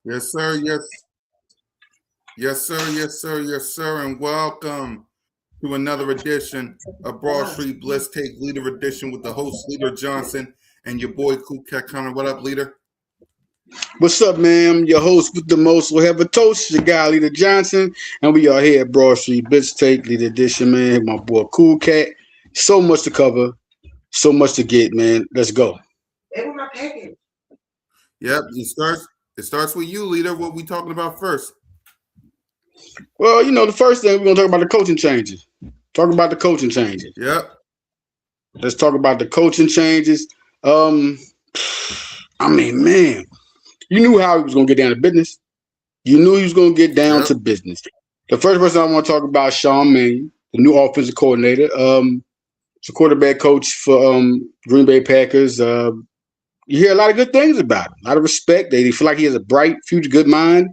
Yes, sir. Yes, sir. Yes, sir. Yes, sir. And welcome to another edition of Broad Street Blitz Take Leader Edition with the host, Leader Johnson, and your boy, Cool Cat Connor. What up, Leader? What's up, man? Your host with the most. We'll have a toast, your guy, Leader Johnson. And we are here at Broad Street Blitz Take Leader Edition, man. My boy, Cool Cat. So much to cover. So much to get, man. Let's go. Yep. It starts with you, Leader. What we talking about first? Well, the first thing we're going to talk about the coaching changes. Yep. Let's talk about the coaching changes. Man, you knew how he was going to get down to business. You knew he was going to get down to business. The first person I want to talk about is Sean Mannion, the new offensive coordinator. He's a quarterback coach for Green Bay Packers. You hear a lot of good things about him, a lot of respect. They feel like he has a bright future, good mind.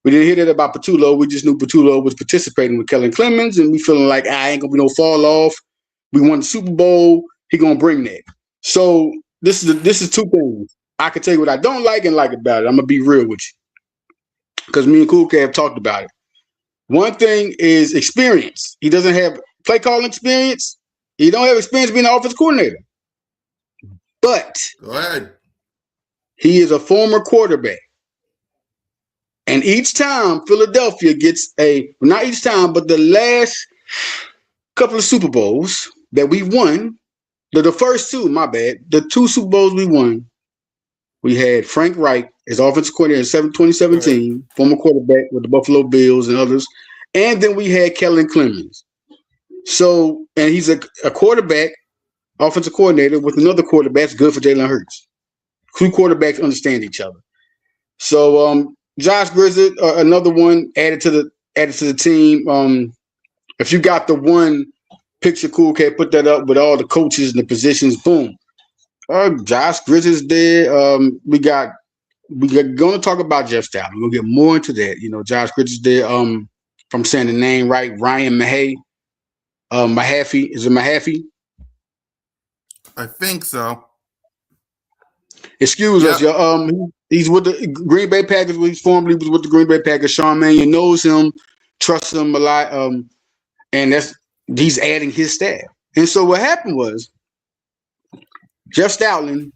We didn't hear that about Patullo. We just knew Patullo was participating with Kellen Clemens, and we feeling like, ain't going to be no fall off. We won the Super Bowl. He going to bring that. So this is two things. I can tell you what I don't like and like about it. I'm going to be real with you because me and Cool Cat have talked about it. One thing is experience. He doesn't have play calling experience. He don't have experience being an offensive coordinator. But go ahead. He is a former quarterback. And each time Philadelphia gets not each time, but the last couple of Super Bowls that we won, the first two, the two Super Bowls we won, we had Frank Reich as offensive coordinator in 2017, former quarterback with the Buffalo Bills and others. And then we had Kellen Clemens. So, and he's a quarterback, offensive coordinator with another quarterback that's good for Jalen Hurts. Two quarterbacks understand each other. So, Josh Grizzard, another one added to the team. If you got the one picture, Cool Cat, put that up with all the coaches and the positions. Boom. Josh Grizzard's there. We're going to talk about Jeff Stout. We're going to get more into that. Josh Grizzard's there. If I'm saying the name right, Ryan Mahaffey. Is it Mahaffey? I think so. Excuse us, y'all. He's with the Green Bay Packers. He formerly was with the Green Bay Packers. Sean Mannion knows him, trusts him a lot, and he's adding his staff. And so what happened was Jeff Stoutland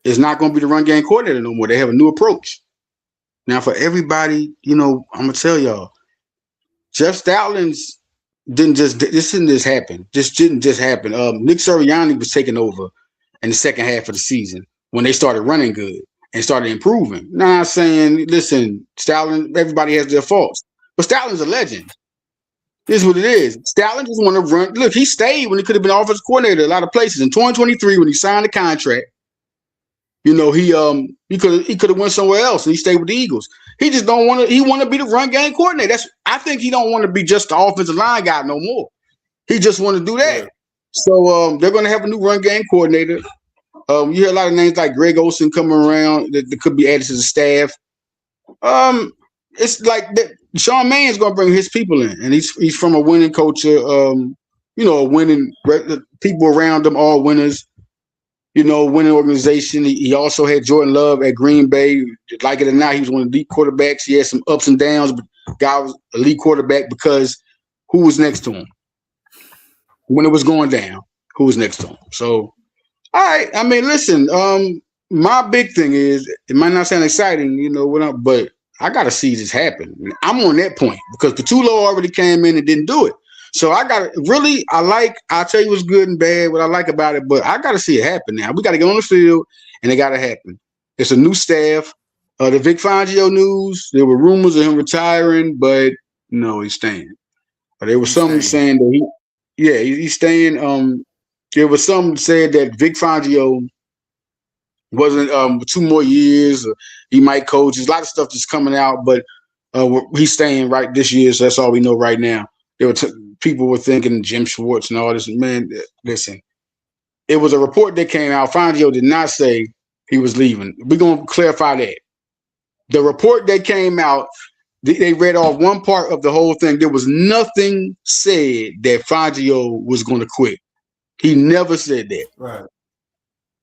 is not going to be the run game coordinator no more. They have a new approach. Now, for everybody, I'm going to tell y'all, Jeff Stoutland's didn't just happen. This didn't just happen. Nick Sirianni was taking over in the second half of the season when they started running good and started improving. Now I'm saying, listen, Stoutland, everybody has their faults. But Stoutland's a legend. This is what it is. Stoutland just want to run. Look, he stayed when he could have been offensive coordinator a lot of places. In 2023, when he signed the contract, he could have went somewhere else and he stayed with the Eagles. He just don't want to. He want to be the run game coordinator. I think he don't want to be just the offensive line guy no more. He just want to do that. Yeah. So they're going to have a new run game coordinator. You hear a lot of names like Greg Olsen coming around that could be added to the staff. It's like that. Sean Man's going to bring his people in, and he's from a winning culture. A winning people around him, all winners. Winning organization. He also had Jordan Love at Green Bay. Like it or not, he was one of the elite quarterbacks. He had some ups and downs, but guy was elite quarterback because who was next to him? When it was going down, who was next to him? So, all right. I mean, listen, my big thing is, it might not sound exciting, but I got to see this happen. I'm on that point because Petullo already came in and didn't do it. So I'll tell you what's good and bad, what I like about it, but I got to see it happen now. We got to get on the field, and it got to happen. It's a new staff. The Vic Fangio news, there were rumors of him retiring, but no, he's staying. There was something saying that he's staying. There was something said that Vic Fangio wasn't 2 more years. Or he might coach. There's a lot of stuff that's coming out, but he's staying right this year, so that's all we know right now. People were thinking Jim Schwartz and all this. Man, listen, it was a report that came out. Fangio did not say he was leaving. We're going to clarify that. The report that came out, they read off one part of the whole thing. There was nothing said that Fangio was going to quit. He never said that. Right.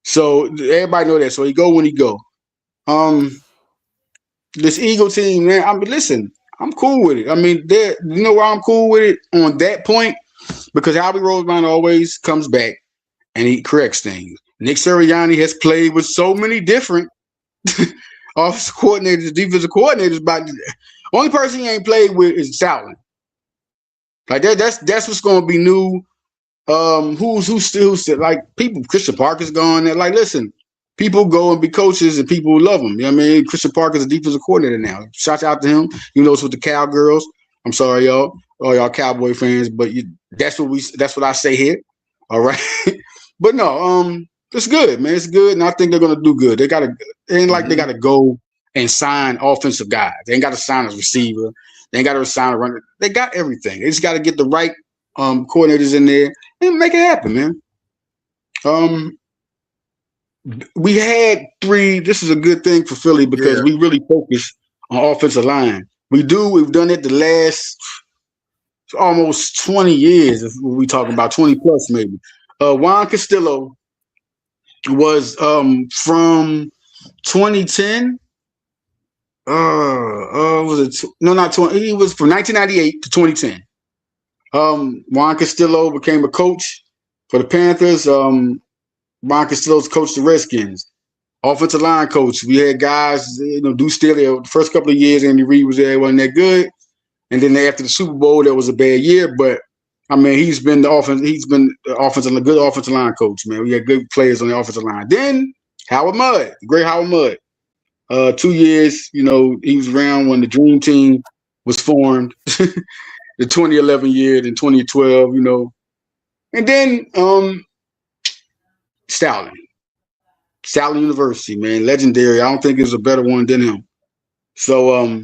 So everybody know that. So he go when he go. This Eagle team, man, listen, I'm cool with it. I mean, you know why I'm cool with it on that point? Because Albie Roseman always comes back and he corrects things. Nick Sirianni has played with so many different offensive coordinators, defensive coordinators, but only person he ain't played with is Southland. Like that's what's going to be new. Who's still like people? Christian Parker's gone there. Like, listen, people go and be coaches and people love them. You know what I mean? Christian Parker's a defensive coordinator now. Shout out to him. He knows with the Cowgirls. I'm sorry, y'all, all y'all Cowboy fans, but that's what I say here. All right. But no, it's good, man. It's good. And I think they're gonna do good. They gotta go and sign offensive guys. They ain't gotta sign a receiver. They ain't gotta sign a runner. They got everything. They just gotta get the right coordinators in there and make it happen, man. We had 3. This is a good thing for Philly because we really focus on offensive line. We've done it the last almost 20 years. If we talking about 20 plus, maybe. Juan Castillo was from 2010. Was it? No, not 20. He was from 1998 to 2010. Juan Castillo became a coach for the Panthers. Juan Castillo's coached the Redskins. Offensive line coach. We had guys, Deuce Staley. The first couple of years, Andy Reid was there, wasn't that good. And then after the Super Bowl, that was a bad year. But I mean, he's been a good offensive line coach, man. We had good players on the offensive line. Then Howard Mudd, great Howard Mudd. 2 years, he was around when the Dream Team was formed. The 2011 year, then 2012, And then Stoutland University, man, legendary. I don't think there's a better one than him. So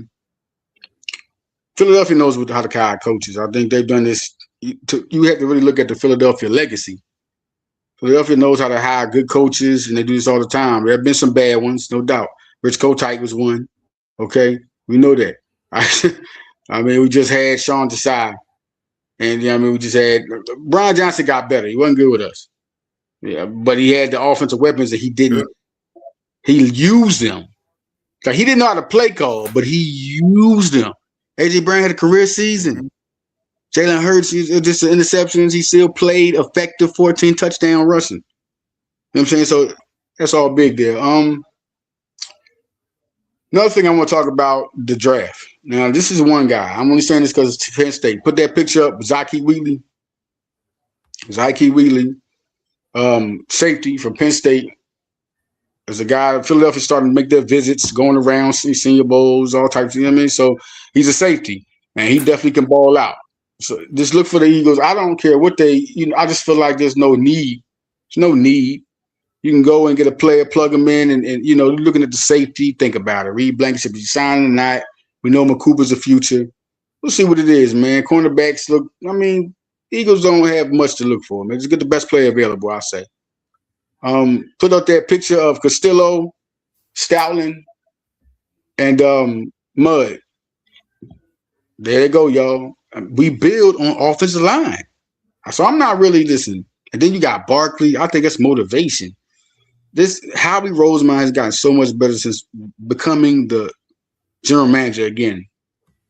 Philadelphia knows how to hire coaches. I think they've done this. You have to really look at the Philadelphia legacy. Philadelphia knows how to hire good coaches, and they do this all the time. There have been some bad ones, no doubt. Rich Kotite was one. Okay, we know that. I mean, we just had Sean Desai, and we just had Brian Johnson got better. He wasn't good with us. Yeah, but he had the offensive weapons that he didn't. He used them. Like, he didn't know how to play call, but he used them. AJ Brown had a career season. Jalen Hurts, just interceptions. He still played effective 14 touchdown rushing. You know what I'm saying? So that's all big there. Another thing I want to talk about, the draft. Now, this is one guy. I'm only saying this because it's Penn State. Put that picture up, Zyke Wheatley. Safety from Penn State. There's a guy in Philadelphia starting to make their visits, going around, senior bowls, all types of, So he's a safety, and he definitely can ball out. So just look for the Eagles. I don't care what I just feel like there's no need. There's no need. You can go and get a player, plug him in, and you know, looking at the safety, think about it. Reed Blankenship, is he signing or not? We know McCooper's the future. We'll see what it is, man. Cornerbacks look, I mean, Eagles don't have much to look for, man. Just get the best player available, I say. Put up that picture of Castillo, Stoutland, and Mud. There they go, y'all. We build on offensive line. So I'm not really listening. And then you got Barkley. I think that's motivation. This Howie Roseman has gotten so much better since becoming the general manager again.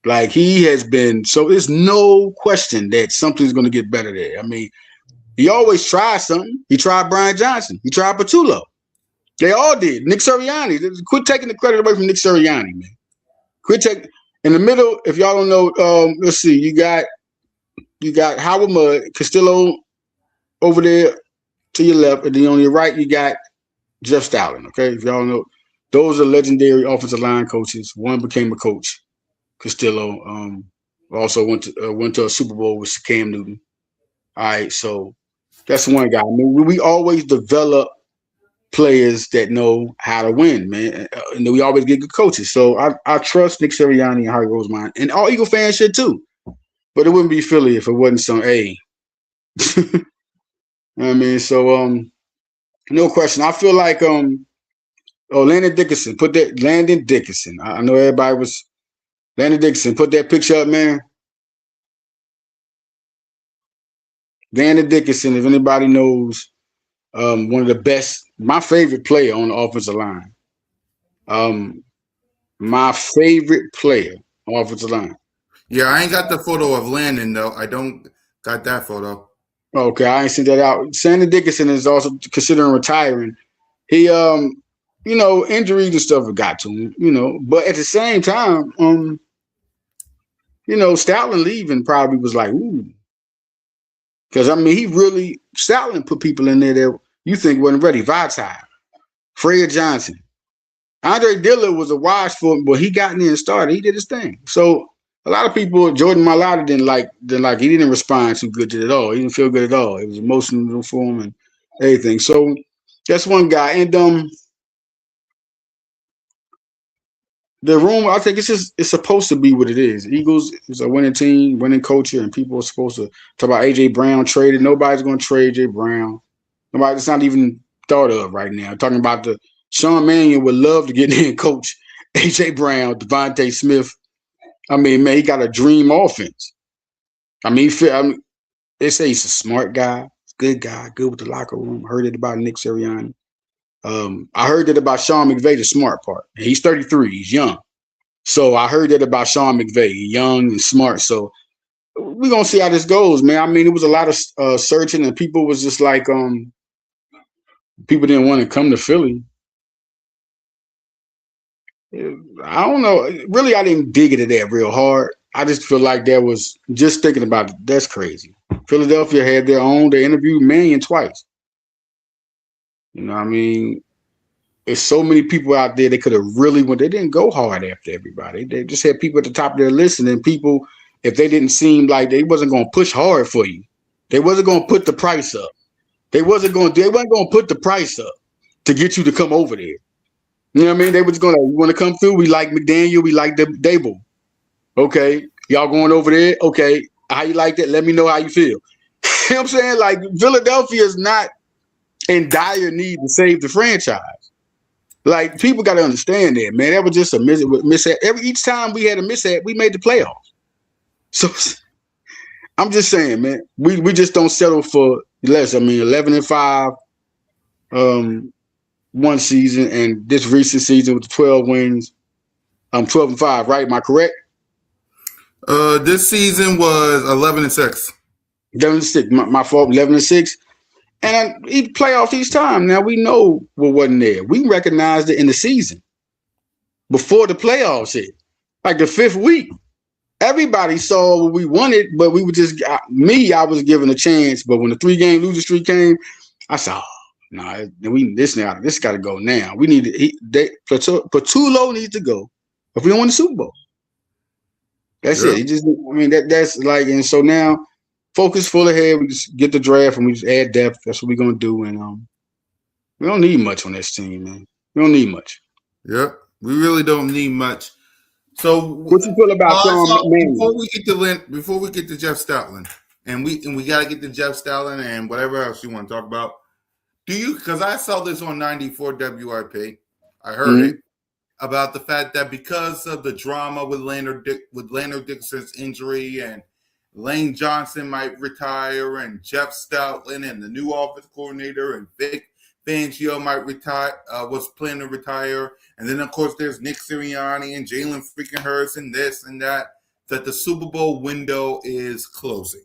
Like he has been, so there's no question that something's going to get better there. I mean, he always tries something. He tried Brian Johnson. He tried Patullo. They all did. Nick Sirianni. Quit taking the credit away from Nick Sirianni, man. Quit taking in the middle. If y'all don't know, let's see. You got Howard Mudd, Castillo over there to your left, and then on your right you got Jeff Stoutland. Okay, if y'all know, those are legendary offensive line coaches. One became a coach. Castillo also went to a Super Bowl with Cam Newton. All right, so that's one guy. I mean, we always develop players that know how to win, man, and we always get good coaches. So I trust Nick Sirianni and Howie Roseman, and all Eagle fans should too. But it wouldn't be Philly if it wasn't some A. I mean, so no question. I feel like Landon Dickerson. Landon Dickerson. I know everybody was Landon Dickerson. Put that picture up, man. Landon Dickerson, if anybody knows, one of the best, my favorite player on the offensive line. My favorite player on the offensive line. Yeah, I ain't got the photo of Landon though. I don't got that photo. Okay, I ain't sent that out. Landon Dickerson is also considering retiring. He, you know, injuries and stuff have got to him, you know, but at the same time, you know, Stoutland leaving probably was like, ooh. Because, I mean, Stoutland put people in there that you think wasn't ready. Vitae, Fred Johnson. Andre Dillard was a wash for him, but he got in there and started. He did his thing. So a lot of people, Jordan Mailata didn't like, he didn't respond too good to it at all. He didn't feel good at all. It was emotional for him and everything. So that's one guy. And the room, I think it's supposed to be what it is. Eagles is a winning team, winning culture, and people are supposed to talk about A.J. Brown traded. Nobody's going to trade A.J. Brown. It's not even thought of right now. Talking about Sean Mannion would love to get in and coach A.J. Brown, Devontae Smith. I mean, man, he got a dream offense. I mean, they say he's a smart guy, good guy, good with the locker room. Heard it about Nick Sirianni. I heard that about Sean McVay, the smart part. He's 33. He's young. So I heard that about Sean McVay, young and smart. So we're going to see how this goes, man. I mean, it was a lot of searching, and people was just like, people didn't want to come to Philly. I don't know. Really, I didn't dig into that real hard. I just feel like there was, just thinking about it, that's crazy. Philadelphia had their own. They interviewed Mannion twice. You know what I mean? There's so many people out there that could have really went. They didn't go hard after everybody. They just had people at the top of their list, and then people, if they didn't seem like they wasn't going to push hard for you, they wasn't going to put the price up. They wasn't going to put the price up to get you to come over there. You know what I mean? They was going to, you want to come through? We like McDaniel. We like the Dable. Okay. Y'all going over there? Okay. How you like that? Let me know how you feel. You know what I'm saying? Like, Philadelphia is not in dire need to save the franchise. Like, people got to understand that, man. That was just a mishap. Each time we had a mishap, we made the playoffs. So I'm just saying, man, we just don't settle for less. I mean, 11-5, one season, and this recent season with the 12 wins, 12-5, right? Am I correct? This season was 11-6. 11-6. My fault. 11-6. And each playoffs each time. Now we know what wasn't there. We recognized it in the season before the playoffs hit, like the 5th week. Everybody saw what we wanted, but we were just I was given a chance. But when the 3-game losing streak came, I said, "No, this got to go now. We need Patullo needs to go if we don't win the Super Bowl." That's it. That's like, and so now focus full ahead. We just get the draft and we just add depth. That's what we're gonna do. And We don't need much on this team, man. We don't need much. Yep, we really don't need much. So, What you feel about Sean Mannion? before we get to Jeff Stoutland, and we got to get to Jeff Stoutland and whatever else you want to talk about. Do you? Because I saw this on 94 WIP. I heard it about the fact that because of the drama with Leonard Dickerson's injury and Lane Johnson might retire and Jeff Stoutland and the new offense coordinator and Vic Fangio might retire, was planning to retire. And then, of course, there's Nick Sirianni and Jalen freaking Hurts and this and that the Super Bowl window is closing.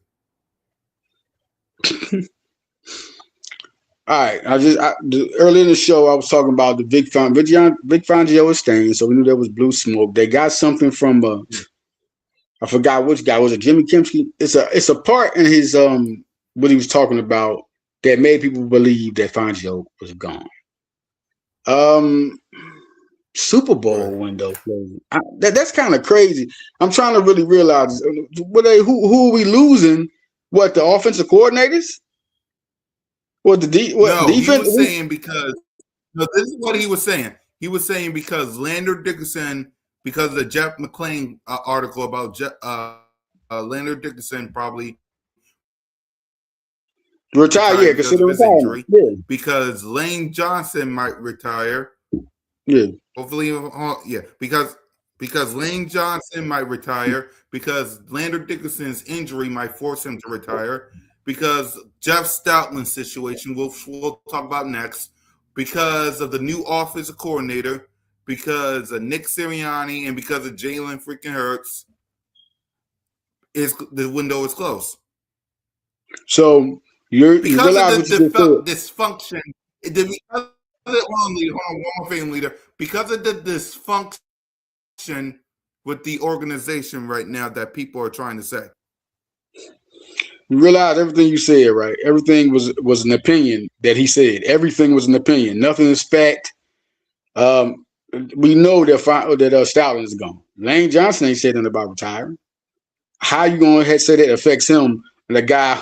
All right. Earlier in the show, I was talking about the Vic Fangio was staying, so we knew there was blue smoke. They got something from I forgot which guy was it. Jimmy Kempski. It's a part in his what he was talking about that made people believe that Fangio was gone. Super Bowl window closing. That's kind of crazy. I'm trying to really realize who are we losing? What, the offensive coordinators? What defense? He was saying because this is what he was saying. He was saying because Leonard Dickerson, because of the Jeff McClain article about Leonard Dickerson probably retire, because of his injury. Yeah. Because Lane Johnson might retire. Yeah. Hopefully, yeah. Because Lane Johnson might retire. Because Leonard Dickerson's injury might force him to retire. Because Jeff Stoutland's situation, we'll talk about next. Because of the new offensive coordinator. Because of Nick Sirianni and because of Jalen freaking Hurts, the window is closed. So you realize of the dysfunction. Hold on, one more thing, leader. Because of the dysfunction with the organization right now that people are trying to say. You realize everything you said, right? Everything was an opinion that he said. Everything was an opinion. Nothing is fact. We know that Stoutland is gone. Lane Johnson ain't said nothing about retiring. How you going to say that affects him? The guy,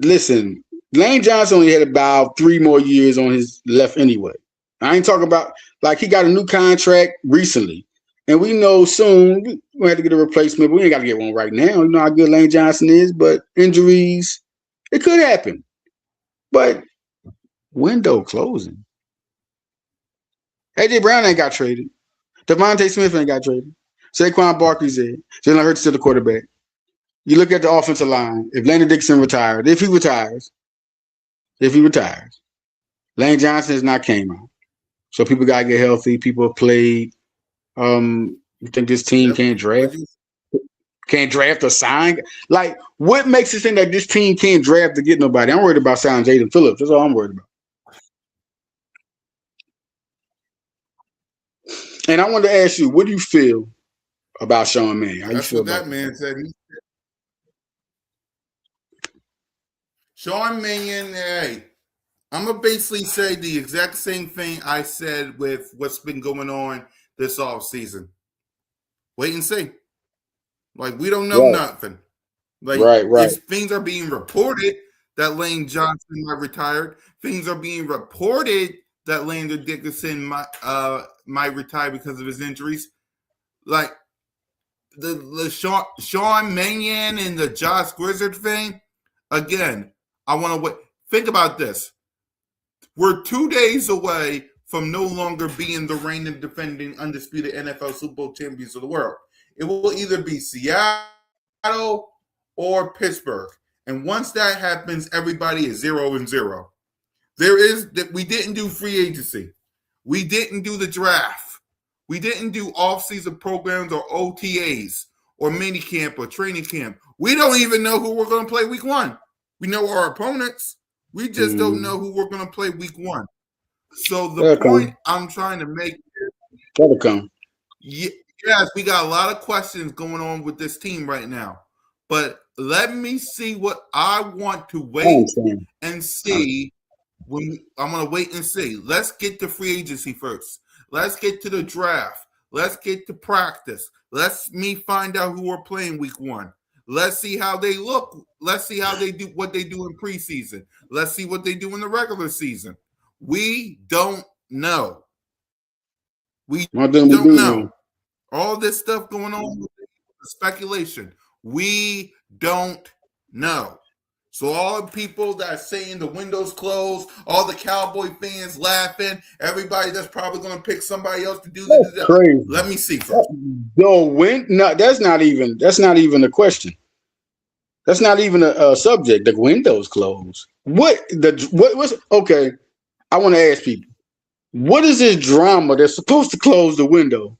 listen, Lane Johnson only had about 3 more years on his left anyway. I ain't talking about, like, he got a new contract recently. And we know soon we have to get a replacement, but we ain't got to get one right now. You know how good Lane Johnson is, but injuries, it could happen. But window closing. A.J. Brown ain't got traded. Devontae Smith ain't got traded. Saquon Barkley's there. Jalen Hurts still the quarterback. You look at the offensive line. If Landon Dixon retired, if he retires, Lane Johnson has not came out. So people got to get healthy. People have played. You think this team can't draft? Can't draft or sign? Like, what makes it think that this team can't draft to get nobody? I'm worried about signing Jaden Phillips. That's all I'm worried about. And I wanted to ask you, what do you feel about Sean Mannion? That's what that man said. Sean Mannion, hey, I'm going to basically say the exact same thing I said with what's been going on this offseason. Wait and see. Like, we don't know nothing. Like, right. Things are being reported that Lane Johnson might retire. Things are being reported that Landon Dickerson might retire because of his injuries. Like, the Sean Mannion and the Josh Grizzard thing, again, I want to wait. Think about this. We're 2 days away from no longer being the reigning defending undisputed NFL Super Bowl champions of the world. It will either be Seattle or Pittsburgh. And once that happens, everybody is 0-0. We didn't do free agency. We didn't do the draft. We didn't do off-season programs or OTAs or mini camp or training camp. We don't even know who we're going to play week 1. We know our opponents. We just don't know who we're going to play week 1. So the point I'm trying to make is, yes, we got a lot of questions going on with this team right now. But let me see what I want to wait and see. I'm going to wait and see. Let's get to free agency first. Let's get to the draft. Let's get to practice. Let's find out who we're playing week 1. Let's see how they look. Let's see how they do, what they do in preseason. Let's see what they do in the regular season. We don't know. We I think we don't do know. know. All this stuff going on with the speculation. We don't know. So all the people that are saying the window's closed, all the Cowboy fans laughing, everybody that's probably going to pick somebody else to do That's the. crazy. Let me see first. That's not even a question. That's not even a subject. The window's closed. What's okay? I want to ask people, what is this drama that's supposed to close the window?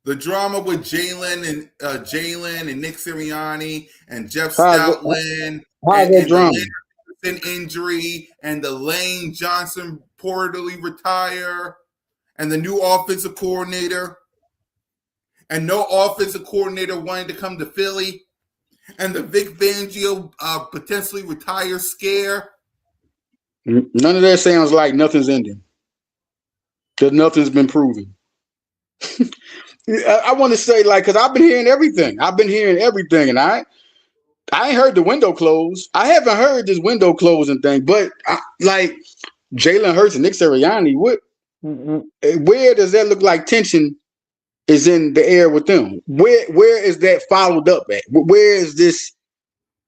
The drama with Jalen and Nick Sirianni and Jeff How's Stoutland that and the drama? Leonard injury and the Lane Johnson reportedly retire and the new offensive coordinator and no offensive coordinator wanting to come to Philly and the Vic Fangio potentially retire scare. None of that sounds like nothing's ending. Because nothing's been proven. I want to say, like, because I've been hearing everything. And I ain't heard the window close. I haven't heard this window closing thing. But like Jalen Hurts and Nick Sirianni, where does that look like tension is in the air with them? Where is that followed up at? Where is this?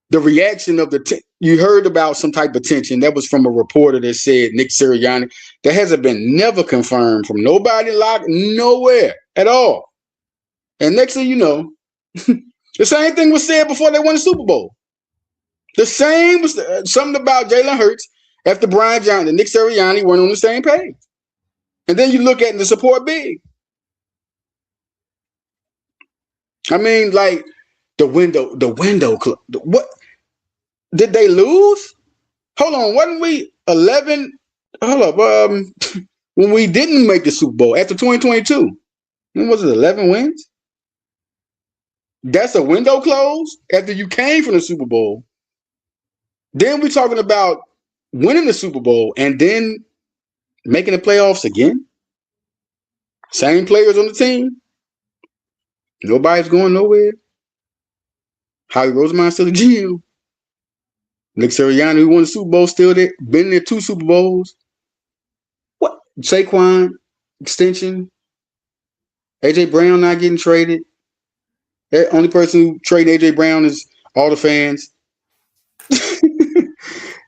The reaction of you heard about some type of tension that was from a reporter that said Nick Sirianni. That hasn't been never confirmed from nobody, nowhere at all. And next thing you know, the same thing was said before they won the Super Bowl. The same was something about Jalen Hurts after Brian Johnson and Nick Sirianni weren't on the same page. And then you look at the support big. I mean, like the window. What did they lose? Hold on, wasn't we 11? Hold up, when we didn't make the Super Bowl after 2022, when was it 11 wins? That's a window close after you came from the Super Bowl. Then we're talking about winning the Super Bowl and then making the playoffs again. Same players on the team. Nobody's going nowhere. Howie Roseman still the GM. Nick Sirianni, who won the Super Bowl, still there. Been there 2 Super Bowls. What? Saquon extension. AJ Brown not getting traded. The only person who traded AJ Brown is all the fans.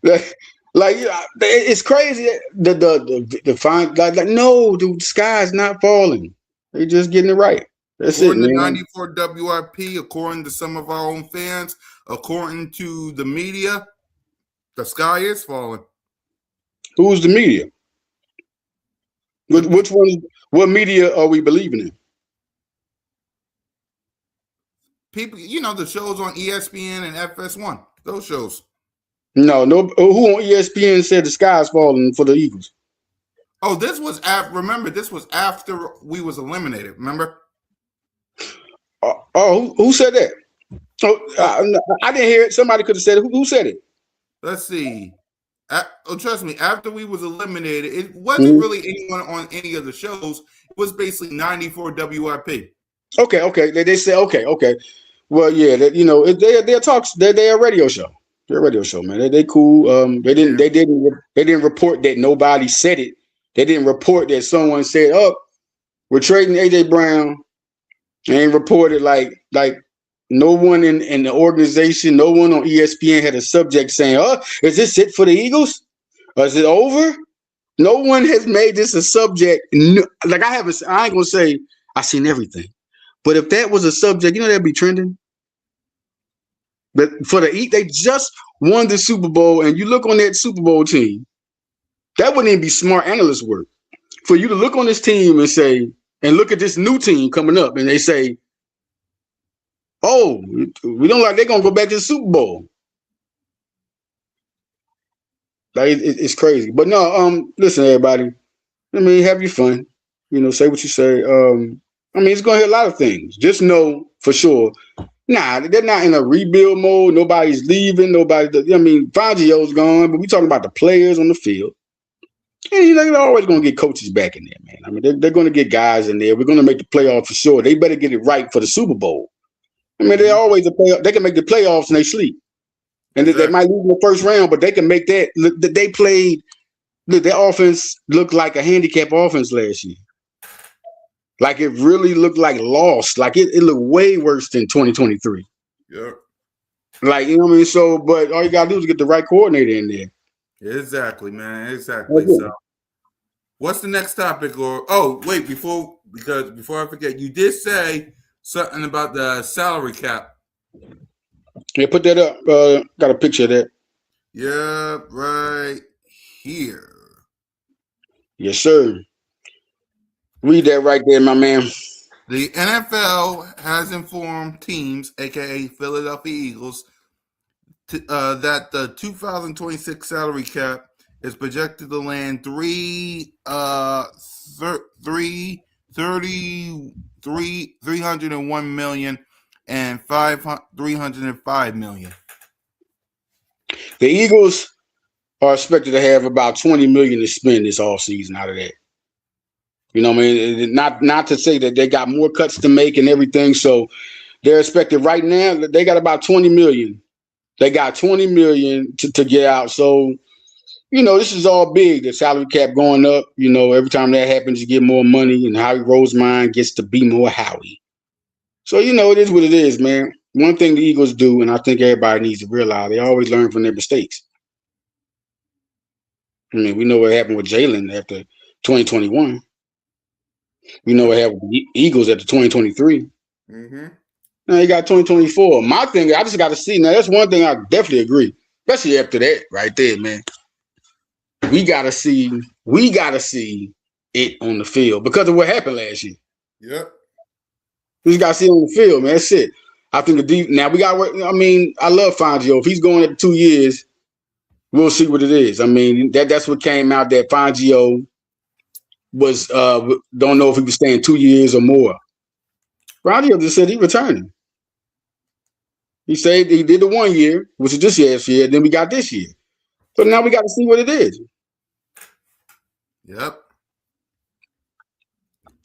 It's crazy. The fine no, the sky's not falling. They're just getting it right. That's according it, to man. 94 WIP, according to some of our own fans, according to the media, the sky is falling. Who's the media? Which one? What media are we believing in? People, the shows on ESPN and FS1, those shows. No. Who on ESPN said the sky's falling for the Eagles? Oh, this was remember, this was after we was eliminated. Remember? Who said that? I didn't hear it. Somebody could have said it. Who said it? Let's see. Trust me, after we was eliminated, it wasn't really anyone on any of the shows. It was basically 94 WIP. Okay. They said okay. Well, yeah, they're talks. They're a radio show. They're a radio show, man. They cool. They didn't report that nobody said it. They didn't report that someone said, "Oh, we're trading AJ Brown." They ain't reported like no one in the organization, no one on ESPN had a subject saying, "Oh, is this it for the Eagles? Or is it over?" No one has made this a subject. No, I ain't gonna say I've seen everything, but if that was a subject, that'd be trending. But for they just won the Super Bowl, and you look on that Super Bowl team, that wouldn't even be smart analyst work for you to look on this team and say, and look at this new team coming up, and they say, "Oh, we don't like they're gonna go back to the Super Bowl." Like it's crazy. But no, listen, everybody. I mean, have your fun. Say what you say. It's gonna hit a lot of things. Just know for sure. Nah, they're not in a rebuild mode. Nobody's leaving. Fangio's gone, but we talking about the players on the field. And they're always gonna get coaches back in there, man. I mean, they're gonna get guys in there. We're gonna make the playoffs for sure. They better get it right for the Super Bowl. I mean, they're always they can make the playoffs and they sleep. And they might lose in the first round, but they can make that. They played Look, their offense looked like a handicap offense last year. Like it really looked like lost. Like it looked way worse than 2023. Yep. Like, you know what I mean? So, but all you gotta do is get the right coordinator in there. Exactly, man. Exactly. That's So, it. what's the next topic? Or wait, before I forget, you did say something about the salary cap. Yeah, put that up. Got a picture of that. Yeah, right here. Yes, sir. Read that right there, my man. The NFL has informed teams, aka Philadelphia Eagles, that the 2026 salary cap is projected to land three three thirty 301 million and 305 million. The Eagles are expected to have about 20 million to spend this offseason out of that. You know what I mean? Not to say that they got more cuts to make and everything. So they're expected right now, they got about 20 million. They got 20 million to get out. So, you know, this is all big. The salary cap going up. You know, every time that happens, you get more money, and Howie Roseman gets to be more Howie. So, you know, it is what it is, man. One thing the Eagles do, and I think everybody needs to realize, they always learn from their mistakes. I mean, we know what happened with Jalen after 2021. We know what happened with the Eagles after 2023. Mm-hmm. Now you got 2024. My thing, I just got to see. Now, that's one thing I definitely agree, especially after that right there, man. We got to see it on the field because of what happened last year. Yep. We just got to see it on the field, man. That's it. I think now we got. I mean, I love Fangio. If he's going at 2 years, we'll see what it is. I mean, that's what came out that Fangio was don't know if he was staying 2 years or more. Fangio just said he returning. He said he did the 1 year, which is this year, then we got this year. So now we got to see what it is. Yep.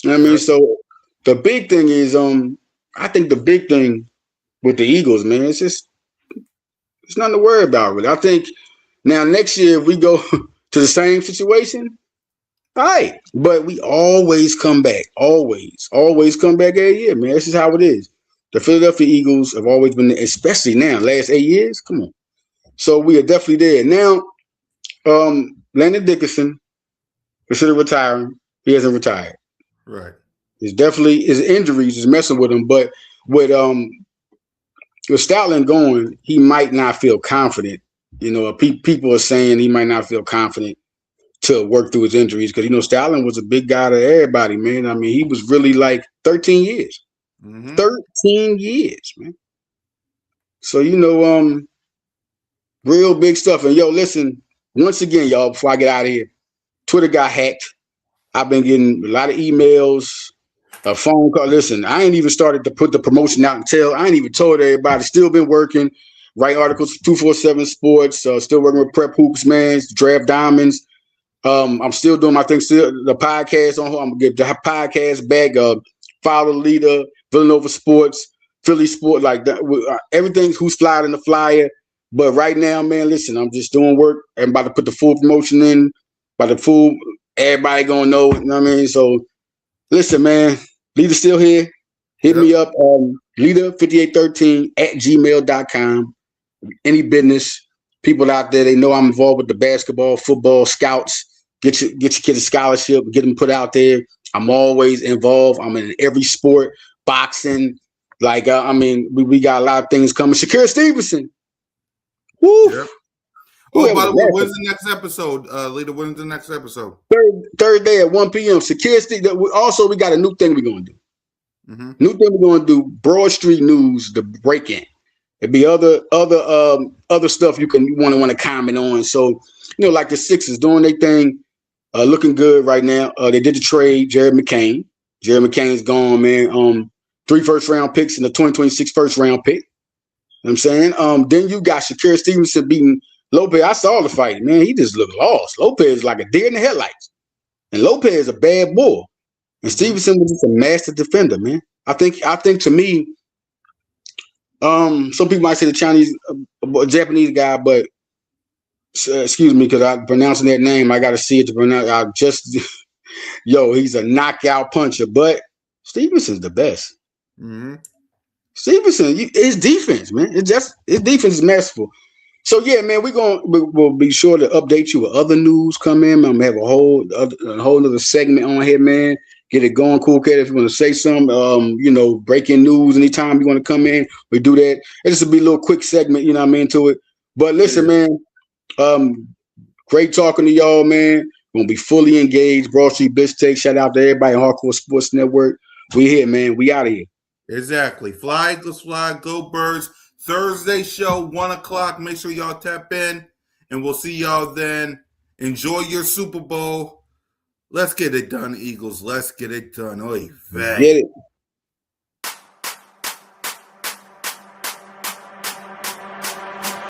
I mean, so the big thing is, I think the big thing with the Eagles, man, it's nothing to worry about, really. I think now next year if we go to the same situation, all right, but we always come back, always come back every year, man. This is how it is. The Philadelphia Eagles have always been, especially now, last 8 years. Come on, so we are definitely there now. Landon Dickerson considered retiring. He hasn't retired. Right. It's definitely his injuries is messing with him, but with Stoutland going, he might not feel confident. You know, people are saying he might not feel confident to work through his injuries because, you know, Stoutland was a big guy to everybody, man. I mean, he was really like 13 years. Mm-hmm. 13 years, man. So, you know, real big stuff. And, yo, listen, once again, y'all, before I get out of here, Twitter got hacked. I've been getting a lot of emails, a phone call. Listen, I ain't even started to put the promotion out until I ain't even told everybody. Still been working, write articles for 247 Sports. Still working with Prep Hoops, man. Draft Diamonds. I'm still doing my thing. Still the podcast on. I'm gonna get the podcast back. Follow the Leader, Villanova Sports, Philly Sport, like that. Everything's who's flying in the flyer. But right now, man, listen, I'm just doing work. I'm about to put the full promotion in. By the full, everybody gonna know. You know what I mean? So. Listen, man, Leader still here. Hit me up, leader5813@gmail.com. Any business, people out there, they know I'm involved with the basketball, football, scouts. Get your kid a scholarship, get them put out there. I'm always involved. I'm in every sport, boxing. Like, I mean, we got a lot of things coming. Shakira Stevenson. Woo. Yep. Oh, by the way, when's the next episode, Leader? When's the next episode? Thursday at 1 p.m. Shakira. Also, we got a new thing we're going to do. Mm-hmm. New thing we're going to do, Broad Street News, the break-in. It'd be other stuff you want to comment on. So, you know, like the Sixers doing their thing, looking good right now. They did the trade, Jared McCain. Jared McCain's gone, man. 3 first-round picks and the 2026 first-round pick. You know what I'm saying? Then you got Shakira Stevenson beating Lopez. I saw the fight, man. He just looked lost. Lopez is like a deer in the headlights. And Lopez is a bad bull. And Stevenson was just a master defender, man. I think to me, some people might say the Japanese guy, but excuse me, because I'm pronouncing that name. I got to see it to pronounce. I just, he's a knockout puncher. But Stevenson's the best. Mm-hmm. Stevenson, his defense, man, his defense is masterful. So yeah, man, we'll be sure to update you with other news come in. I'm gonna have a whole other segment on here, man. Get it going, cool cat. If you want to say something, breaking news anytime you want to come in, we do that. And this will be a little quick segment, you know what I mean, to it. But listen, man, great talking to y'all, man. We're gonna be fully engaged. Broad Street Blitz Take. Shout out to everybody in Hardcore Sports Network. We here, man. We out of here. Exactly. Fly, Eagles, fly, go Birds. Thursday show, 1 o'clock. Make sure y'all tap in, and we'll see y'all then. Enjoy your Super Bowl. Let's get it done, Eagles. Let's get it done. Oy vey. Get it.